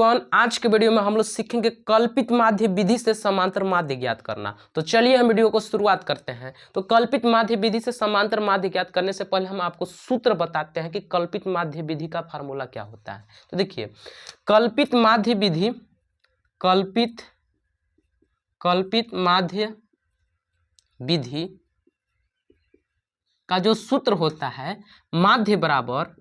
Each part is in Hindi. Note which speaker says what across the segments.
Speaker 1: आज के वीडियो में हम लोग सीखेंगे कल्पित माध्य विधि से समांतर माध्य ज्ञात करना। तो चलिए हम वीडियो को शुरुआत करते हैं। तो कल्पित माध्य विधि से समांतर माध्य ज्ञात करने से पहले हम आपको सूत्र बताते हैं कि कल्पित माध्य विधि का फार्मूला क्या होता है। तो देखिए कल्पित माध्य विधि कल्पित माध्य विधि का जो सूत्र होता है माध्य बराबर,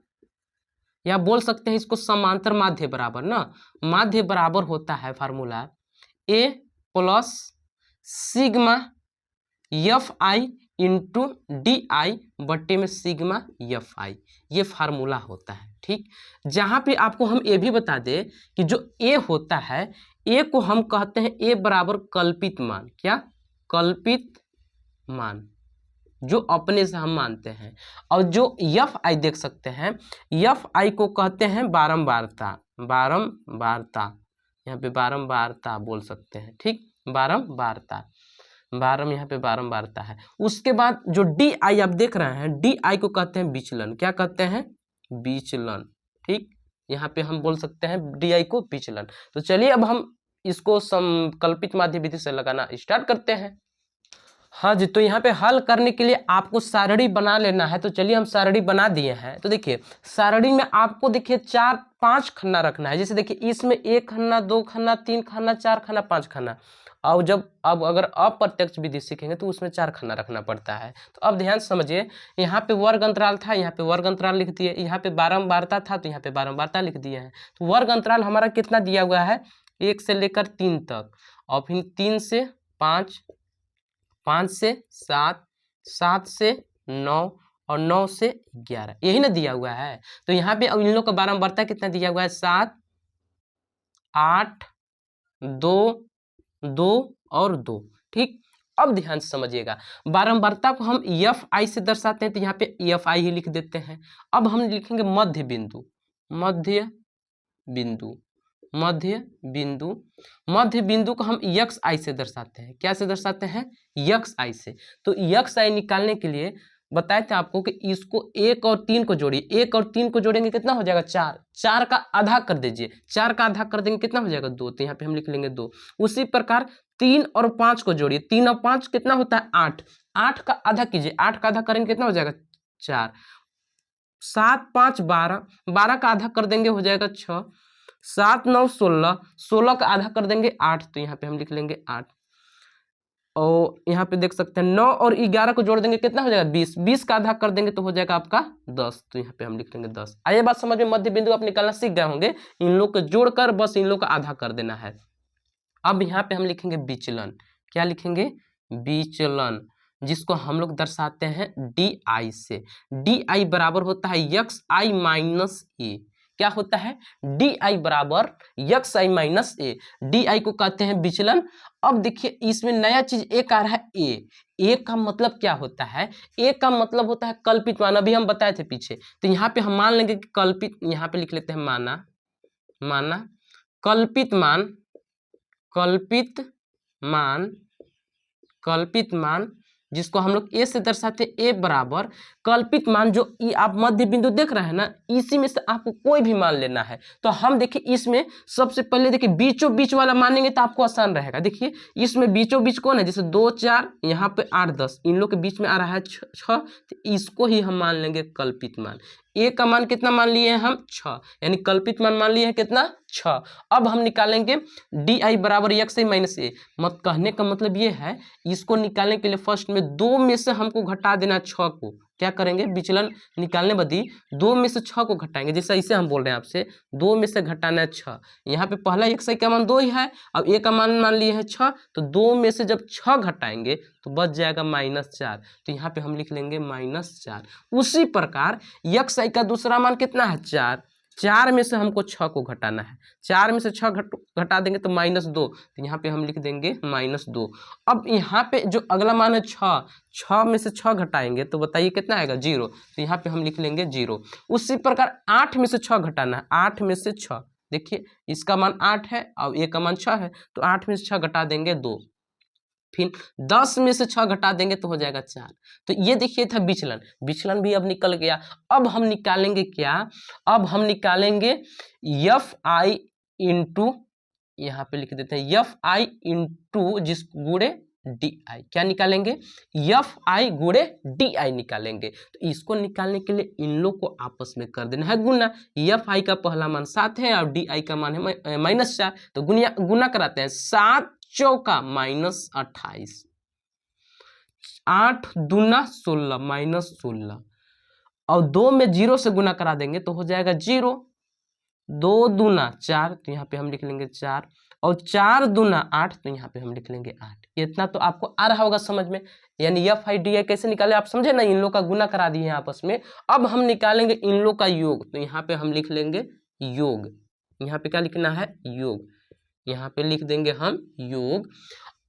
Speaker 1: या बोल सकते हैं इसको समांतर माध्य बराबर ना, माध्य बराबर होता है formula A plus sigma f i into d आई बट्टे में सिग्मा एफ आई, ये फार्मूला होता है। ठीक, जहां पे आपको हम ये भी बता दें कि जो A होता है A को हम कहते हैं A बराबर कल्पित मान। क्या? कल्पित मान जो अपने से हम मानते हैं। और जो एफ आई देख सकते हैं, एफ आई को कहते हैं बारंबारता। यहाँ पे बारंबारता बोल सकते हैं। ठीक, बारंबारता, यहाँ पे बारंबारता है। उसके बाद जो डी आई आप देख रहे हैं, डी आई को कहते हैं विचलन। क्या कहते हैं? विचलन। ठीक, यहाँ पे हम बोल सकते हैं डी आई को विचलन। तो चलिए अब हम इसको कल्पित माध्य विधि से लगाना स्टार्ट करते हैं। हाँ जी, तो यहाँ पे हल करने के लिए आपको सारणी बना लेना है। तो चलिए हम सारणी बना दिए हैं। तो देखिए सारणी में आपको देखिए 4-5 खन्ना रखना है। जैसे देखिए इसमें 1 खन्ना, 2 खन्ना, 3 खन्ना, 4 खन्ना, 5 खन्ना। और अब अगर अप्रत्यक्ष विधि सीखेंगे तो उसमें 4 खन्ना रखना पड़ता है। तो अब ध्यान समझिए, यहाँ पे वर्ग अंतराल था, यहाँ पे वर्ग अंतराल लिख दिए। यहाँ पे बारंबारता था तो यहाँ पे बारंबारता लिख दिए हैं। तो वर्ग अंतराल हमारा कितना दिया हुआ है? 1 से लेकर 3 तक, और फिर 3 से 5, 5 से 7, 7 से 9 और 9 से 11, यही ना दिया हुआ है। तो यहाँ पे अब इन लोग का बारंबारता कितना दिया हुआ है? 7, 8, 2, 2 और 2। ठीक, अब ध्यान से समझिएगा, बारंबारता को हम एफ आई से दर्शाते हैं तो यहाँ पे एफ आई ही लिख देते हैं। अब हम लिखेंगे मध्य बिंदु। मध्य बिंदु को हम यक्स आई से दर्शाते हैं। क्या से दर्शाते हैं? यक्स आई से। तो यक्स आई निकालने के लिए बताए थे आपको कि इसको 1 और 3 को जोड़िए। 1 और 3 को जोड़ेंगे कितना हो जाएगा? 4। 4 का आधा कर दीजिए। 4 का आधा कर देंगे कितना हो जाएगा? 2। तो यहाँ पे हम लिख लेंगे 2। उसी प्रकार 3 और 5 को जोड़िए। 3 और 5 कितना होता है? 8। 8 का आधा कीजिए। 8 का आधा करेंगे कितना हो जाएगा? 4। 7, 5, 12। 12 का आधा कर देंगे हो जाएगा 6। 7, 9, 16। 16 का आधा कर देंगे 8। तो यहाँ पे हम लिख लेंगे 8। और यहाँ पे देख सकते हैं 9 और 11 को जोड़ देंगे कितना हो जाएगा? 20। 20 का आधा कर देंगे तो हो जाएगा आपका 10। तो यहाँ पे हम लिख लेंगे 10। आइए बात समझ में, मध्य बिंदु आप निकालना सीख गए होंगे। इन लोग को जोड़कर बस इन लोग का आधा कर देना है। अब यहाँ पे हम लिखेंगे विचलन। क्या लिखेंगे? विचलन, जिसको हम लोग दर्शाते हैं डी आई से। डी आई बराबर होता है यक्स आई माइनस ए। क्या होता है? डी आई बराबर x I minus A. D I को कहते हैं विचलन। अब देखिए इसमें नया चीज एक आ रहा है ए। ए का मतलब क्या होता है? ए का मतलब होता है कल्पित मान। अभी हम बताए थे पीछे। तो यहाँ पे हम मान लेंगे कि कल्पित, यहाँ पे लिख लेते हैं माना कल्पित मान, जिसको हम लोग ए से दर्शाते हैं। ए बराबर कल्पित मान, जो आप मध्य बिंदु देख रहे हैं ना, इसी में से आपको कोई भी मान लेना है। तो हम देखिए इसमें सबसे पहले देखिए बीचों बीच वाला मानेंगे तो आपको आसान रहेगा। देखिए इसमें बीचों बीच कौन है? जैसे 2, 4, यहाँ पे 8, 10, इन लोग के बीच में आ रहा है 6। तो इसको ही हम मान लेंगे कल्पित मान। ए का मान कितना मान लिए हैं हम? 6, यानी कल्पित मान मान लिए हैं कितना? 6। अब हम निकालेंगे डी आई बराबर यक्स आई माइनस ए। मत कहने का मतलब ये है, इसको निकालने के लिए फर्स्ट में 2 में से हमको घटा देना 6 को। क्या करेंगे? विचलन निकालने बदी 2 में से 6 को घटाएंगे। जैसे इसे हम बोल रहे हैं आपसे, 2 में से घटाना है 6। यहाँ पे पहला यक्स आई का मान 2 ही है। अब ए का मान मान लिए हैं 6, तो 2 में से जब 6 घटाएंगे तो बच जाएगा -4। तो यहाँ पे हम लिख लेंगे -4। उसी प्रकार यक्स आई का दूसरा मान कितना है? 4। 4 में से हमको 6 को घटाना है। 4 में से 6 घटा देंगे तो -2। तो यहाँ पे हम लिख देंगे -2। अब यहाँ पे जो अगला मान है 6 में से 6 घटाएंगे तो बताइए कितना आएगा? 0। तो यहाँ पे हम लिख लेंगे 0। उसी प्रकार 8 में से 6 घटाना है। 8 में से 6, देखिए इसका मान 8 है और ए का मान 6 है, तो 8 में से 6 घटा देंगे 2। फिर 10 में से 6 घटा देंगे तो हो जाएगा 4। तो ये देखिए था विचलन। विचलन भी अब निकल गया। अब हम निकालेंगे क्या? अब हम निकालेंगे एफ आई इंटू, यहाँ पे लिख देते हैं एफ आई इंटू जिस गुणे डी आई, क्या निकालेंगे, एफ आई गुणे डी आई निकालेंगे। तो इसको निकालने के लिए इन लोग को आपस में कर देना है गुना। एफ आई का पहला मान 7 है और डी आई का मान है -4, तो गुना कराते हैं। 7 चौका -28, 8 दूना 16 -16, और 2 में 0 से गुना करा देंगे तो हो जाएगा 0। 2 दूना 4, तो यहाँ पे हम लिख लेंगे 4, और 4 दूना 8, तो यहाँ पे हम लिख लेंगे 8। इतना तो आपको आ रहा होगा समझ में, यानी एफ आई डी आई कैसे निकाले आप समझे ना, इन लोग का गुना करा दिए आपस में। अब हम निकालेंगे इन लोग का योग, तो यहाँ पे हम लिख लेंगे योग। यहाँ पे क्या लिखना है, योग, यहाँ पे लिख देंगे हम योग।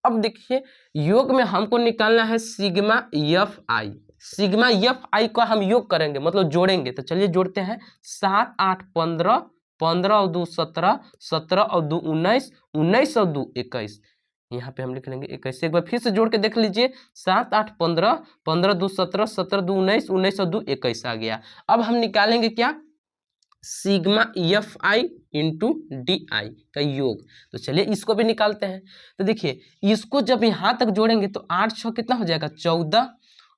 Speaker 1: अब देखिए योग में हमको निकालना है सिग्मा एफ आई। सिग्मा एफ आई का हम योग करेंगे मतलब जोड़ेंगे, तो चलिए जोड़ते हैं। 7 8 15, 15 और 2 17, 17 और 2 19, 19 और 2 21, यहाँ पे हम लिख लेंगे 21। एक बार फिर से जोड़ के देख लीजिए, 7 8 15, 15 2 17, 17 2 19, 19 और 2 21 आ गया। अब हम निकालेंगे क्या, sigma f i into d i का योग। तो चलिए इसको भी निकालते हैं। तो देखिए इसको जब यहाँ तक जोड़ेंगे तो 8 6 कितना हो जाएगा 14,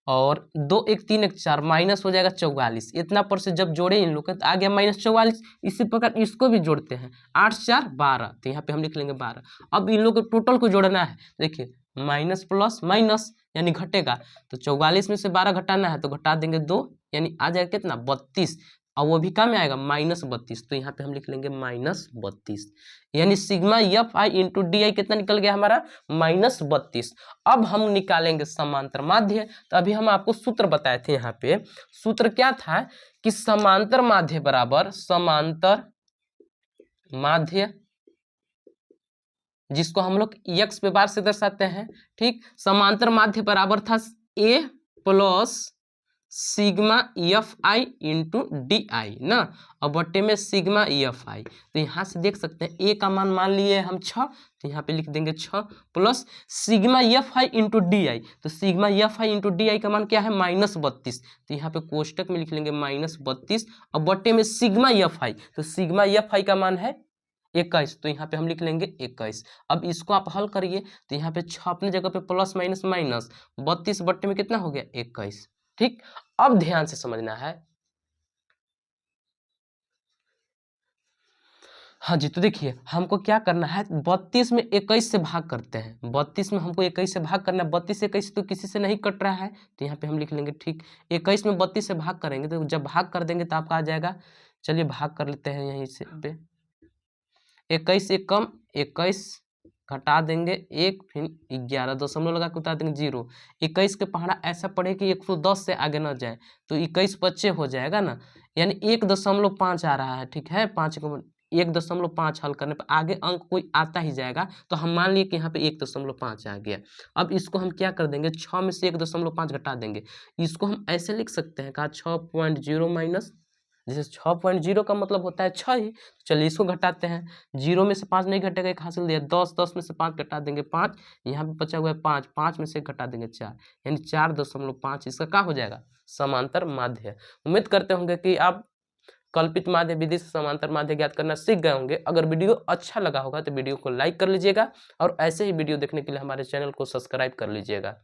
Speaker 1: और 2 1 3 1 4, माइनस हो जाएगा 44। इतना पर से जब जोड़े इन लोग का तो आ गया -44। इसी प्रकार इसको भी जोड़ते हैं, 8 4 12, तो यहाँ पे हम लिख लेंगे 12। अब इन लोग को टोटल को जोड़ना है, देखिए माइनस प्लस माइनस यानी घटेगा, तो 44 में से 12 घटाना है तो घटा देंगे 2, यानी आ जाएगा कितना 32, और वो भी कम में आएगा -32, तो यहाँ पे हम लिख लेंगे -32, यानी sigma f i into d आई कितना निकल गया हमारा -32। अब हम निकालेंगे समांतर माध्य। तो अभी हम आपको सूत्र बताए थे, यहाँ पे सूत्र क्या था कि समांतर माध्य बराबर समांतर माध्य, जिसको हम लोग x पे बार से दर्शाते हैं, ठीक। समांतर माध्य बराबर था a plus sigma f i into d आई ना, और बट्टे में सिग्मा एफ आई। तो यहाँ से देख सकते हैं a का मान लिए हम 6, तो यहाँ पे लिख देंगे 6 plus sigma f i into d i. तो sigma f i into d i का मान क्या है -32, तो यहाँ पे कोष्टक में लिख लेंगे -32, और बट्टे में सिग्मा एफ आई, तो सिग्मा एफ आई का मान है 21, तो यहाँ पे हम लिख लेंगे 21। अब इसको आप हल करिए तो यहाँ पे 6 अपने जगह पे प्लस माइनस माइनस, 32 बट्टे में कितना हो गया 21, ठीक। अब ध्यान से समझना है, हाँ जी। तो देखिए हमको क्या करना है, 32 में 21 से भाग करते हैं। 32 में हमको 21 से भाग करना है, 32 21 तो किसी से नहीं कट रहा है, तो यहाँ पे हम लिख लेंगे ठीक। 21 में 32 से भाग करेंगे तो जब भाग कर देंगे तो आपका आ जाएगा, चलिए भाग कर लेते हैं यहीं से पे। 21 एक कम 21, घटा देंगे 1, फिर 11 दशमलव लगा के उतार देंगे 0। 21 के पहाड़ा ऐसा पड़े कि 110 से आगे न जाए, तो 21 बच्चे हो जाएगा ना, यानी 1.5 आ रहा है, ठीक है। 5 को 1.5 हल करने पर आगे अंक कोई आता ही जाएगा, तो हम मान लिए कि यहाँ पे 1.5 आ गया। अब इसको हम क्या कर देंगे, 6 में से 1.5 घटा देंगे। इसको हम ऐसे लिख सकते हैं, कहा 6.0 माइनस, जैसे 6.0 का मतलब होता है 6 ही। चलिए इसको घटाते हैं, 0 में से 5 नहीं घटेगा, एक हासिल दिया 10, 10 में से 5 घटा देंगे 5, यहाँ पे बचा हुआ है 5, 5 में से घटा देंगे 4, यानी 4.5। इसका क्या हो जाएगा, समांतर माध्य। उम्मीद करते होंगे कि आप कल्पित माध्य विधि से समांतर माध्य ज्ञात करना सीख गए होंगे। अगर वीडियो अच्छा लगा होगा तो वीडियो को लाइक कर लीजिएगा, और ऐसे ही वीडियो देखने के लिए हमारे चैनल को सब्सक्राइब कर लीजिएगा।